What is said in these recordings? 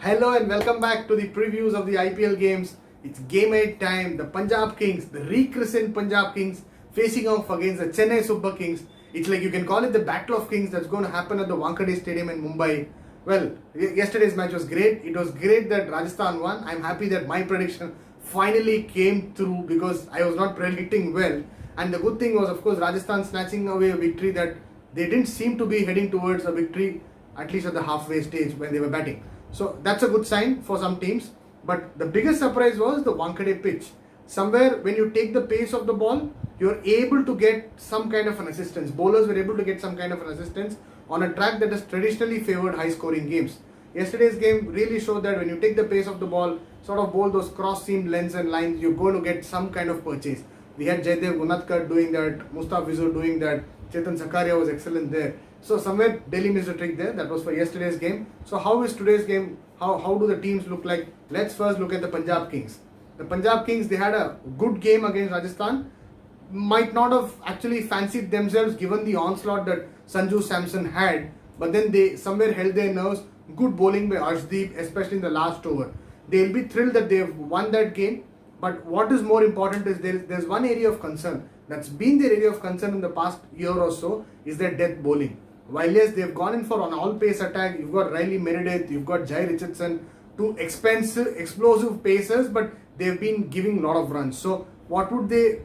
Hello and welcome back to the previews of the IPL games. It's game 8 time. The Punjab Kings, the re-christened Punjab Kings facing off against the Chennai Super Kings. It's like you can call it the Battle of Kings that's going to happen at the Wankhede Stadium in Mumbai. Well, yesterday's match was great. It was great that Rajasthan won. I'm happy that my prediction finally came through because I was not predicting well. And the good thing was, of course, Rajasthan snatching away a victory that they didn't seem to be heading towards a victory, at least at the halfway stage when they were batting. So that's a good sign for some teams. But the biggest surprise was the Wankhede pitch. Somewhere when you take the pace of the ball, you're able to get some kind of an assistance. Bowlers were able to get some kind of an assistance on a track that has traditionally favored high scoring games. Yesterday's game really showed that when you take the pace of the ball, sort of bowl those cross seam lengths and lines, you're going to get some kind of purchase. We had Jaydev Gunatkar doing that, Mustaf Vizur doing that, Chetan Sakaria was excellent there. So somewhere Delhi missed a trick there. That was for yesterday's game. So how is today's game? How do the teams look like? Let's first look at the Punjab Kings. The Punjab Kings, they had a good game against Rajasthan. Might not have actually fancied themselves given the onslaught that Sanju Samson had. But then they somewhere held their nerves. Good bowling by Arshdeep, especially in the last over. They'll be thrilled that they've won that game. But what is more important is there's one area of concern. That's been their area of concern in the past year or so is their death bowling. While yes, they've gone in for an all-pace attack, you've got Riley Meredith, you've got Jai Richardson, two explosive pacers, but they've been giving a lot of runs. So what would they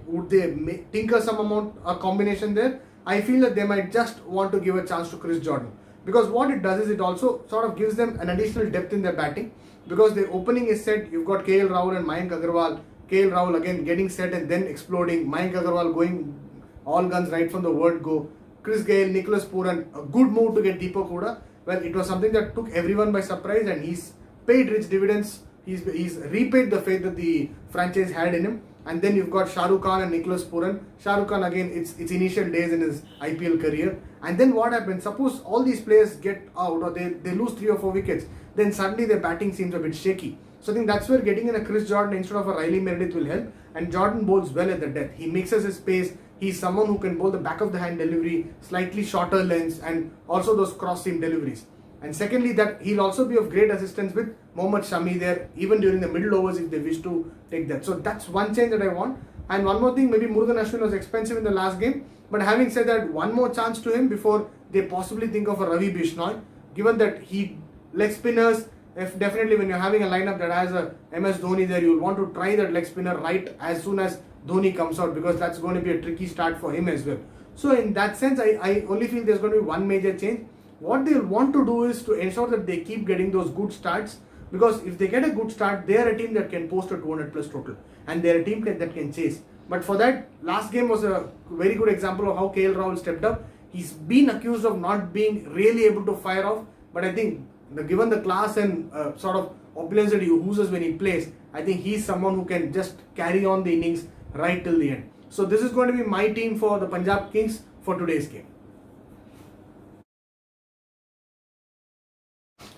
tinker some amount a combination there? I feel that they might just want to give a chance to Chris Jordan, because what it does is it also sort of gives them an additional depth in their batting, because the opening is set. You've got KL Rahul and Mayank Agarwal. KL Rahul again getting set and then exploding. Mayank Agarwal going all guns right from the word go. Chris Gayle, Nicholas Pooran, a good move to get Deepak Hooda. Well, it was something that took everyone by surprise, and he's paid rich dividends. He's repaid the faith that the franchise had in him. And then you've got Shah Rukh Khan and Nicholas Pooran. Shah Rukh Khan again, it's initial days in his IPL career. And then what happens? Suppose all these players get out or they lose 3 or 4 wickets. Then suddenly their batting seems a bit shaky. So I think that's where getting in a Chris Jordan instead of a Riley Meredith will help. And Jordan bowls well at the death. He mixes his pace. He's someone who can bowl the back of the hand delivery, slightly shorter lengths, and also those cross seam deliveries. And secondly, that he'll also be of great assistance with Mohammad Shami there, even during the middle overs if they wish to take that. So that's one change that I want. And one more thing, maybe Murugan Ashwin was expensive in the last game, but having said that, one more chance to him before they possibly think of a Ravi Bishnoi, given that he leg spinners. If definitely when you're having a lineup that has a MS Dhoni there, you'll want to try that leg spinner right as soon as Dhoni comes out, because that's going to be a tricky start for him as well. So in that sense, I only feel there's going to be one major change. What they'll want to do is to ensure that they keep getting those good starts, because if they get a good start, they're a team that can post a 200 plus total, and they're a team that can chase. But for that, last game was a very good example of how KL Rahul stepped up. He's been accused of not being really able to fire off, but I think given the class and sort of opulence that he oozes when he plays, I think he's someone who can just carry on the innings right till the end. So this is going to be my team for the Punjab Kings for today's game.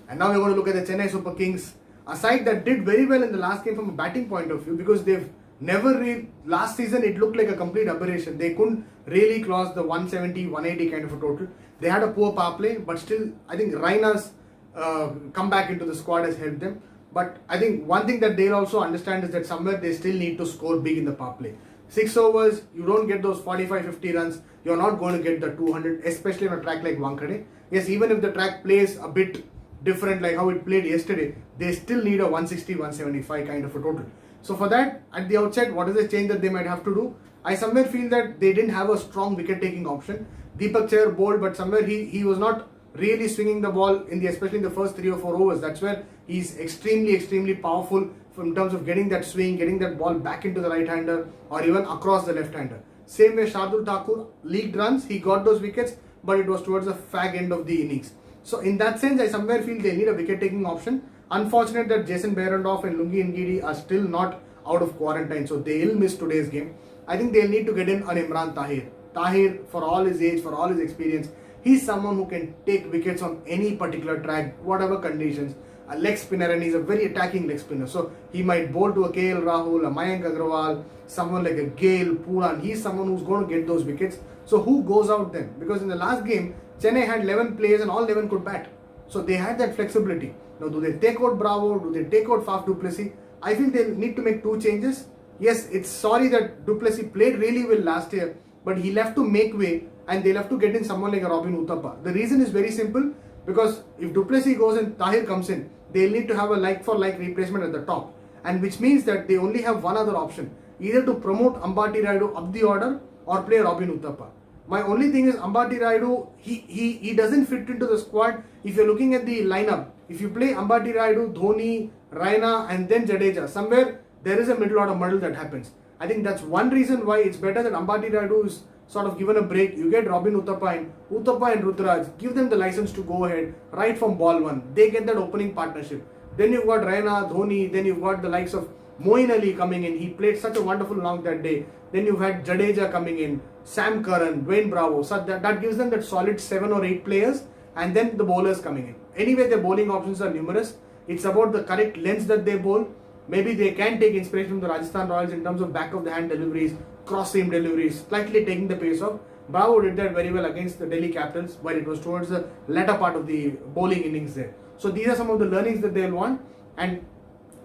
And now we're going to look at the Chennai Super Kings, a side that did very well in the last game from a batting point of view, because they've never last season it looked like a complete aberration. They couldn't really cross the 170, 180 kind of a total. They had a poor power play, but still I think Raina's come back into the squad has helped them. But I think one thing that they'll also understand is that somewhere they still need to score big in the power play. 6 overs, you don't get those 45-50 runs, you're not going to get the 200, especially on a track like Wankhede. Yes, even if the track plays a bit different like how it played yesterday, they still need a 160-175 kind of a total. So for that, at the outset, what is the change that they might have to do? I somewhere feel that they didn't have a strong wicket-taking option. Deepak Chahar bowled, but somewhere he was not really swinging the ball especially in the first 3 or 4 overs. That's where he's extremely powerful in terms of getting that swing, getting that ball back into the right-hander or even across the left-hander. Same way Shardul Thakur leaked runs, he got those wickets, but it was towards the fag end of the innings. So in that sense, I somewhere feel they need a wicket-taking option. Unfortunate that Jason Behrendorff and Lungi Ngidi are still not out of quarantine, so they'll miss today's game. I think they'll need to get in an Imran Tahir. Tahir, for all his age, for all his experience, he's someone who can take wickets on any particular track, whatever conditions. A leg spinner, and he's a very attacking leg spinner. So he might bowl to a KL Rahul, a Mayank Agarwal, someone like a Gayle, Pooran. He's someone who's going to get those wickets. So who goes out then? Because in the last game, Chennai had 11 players and all 11 could bat. So they had that flexibility. Now, do they take out Bravo? Do they take out Faf du Plessis? I feel they need to make two changes. Yes, it's sorry that du Plessis played really well last year, but he'll have to make way and they'll have to get in someone like a Robin Uthappa. The reason is very simple, because if du Plessis goes and Tahir comes in, they'll need to have a like-for-like replacement at the top. And which means that they only have one other option, either to promote Ambati Rayudu up the order or play Robin Uthappa. My only thing is Ambati Rayudu, he doesn't fit into the squad. If you're looking at the lineup, if you play Ambati Rayudu, Dhoni, Raina and then Jadeja, somewhere there is a middle order muddle that happens. I think that's one reason why it's better that Ambati Rayudu is sort of given a break. You get Robin Uthappa and Ruturaj, give them the license to go ahead right from ball one. They get that opening partnership. Then you've got Raina, Dhoni, then you've got the likes of Moeen Ali coming in. He played such a wonderful knock that day. Then you've had Jadeja coming in, Sam Curran, Dwayne Bravo. So that gives them that solid 7 or 8 players, and then the bowlers coming in. Anyway, their bowling options are numerous. It's about the correct lengths that they bowl. Maybe they can take inspiration from the Rajasthan Royals in terms of back of the hand deliveries, cross seam deliveries, slightly taking the pace off. Bravo did that very well against the Delhi Capitals, while it was towards the latter part of the bowling innings there. So these are some of the learnings that they'll want, and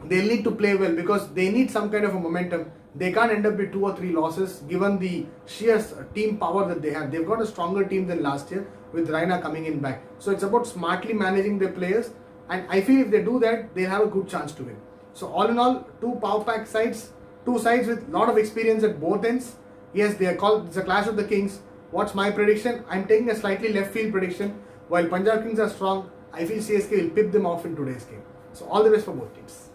they'll need to play well because they need some kind of a momentum. They can't end up with 2 or 3 losses given the sheer team power that they have. They've got a stronger team than last year with Raina coming in back. So it's about smartly managing their players, and I feel if they do that, they'll have a good chance to win. So all in all, 2 power pack sides, 2 sides with a lot of experience at both ends. Yes, they are called, it's a clash of the kings. What's my prediction? I'm taking a slightly left field prediction. While Punjab Kings are strong, I feel CSK will pip them off in today's game. So all the best for both teams.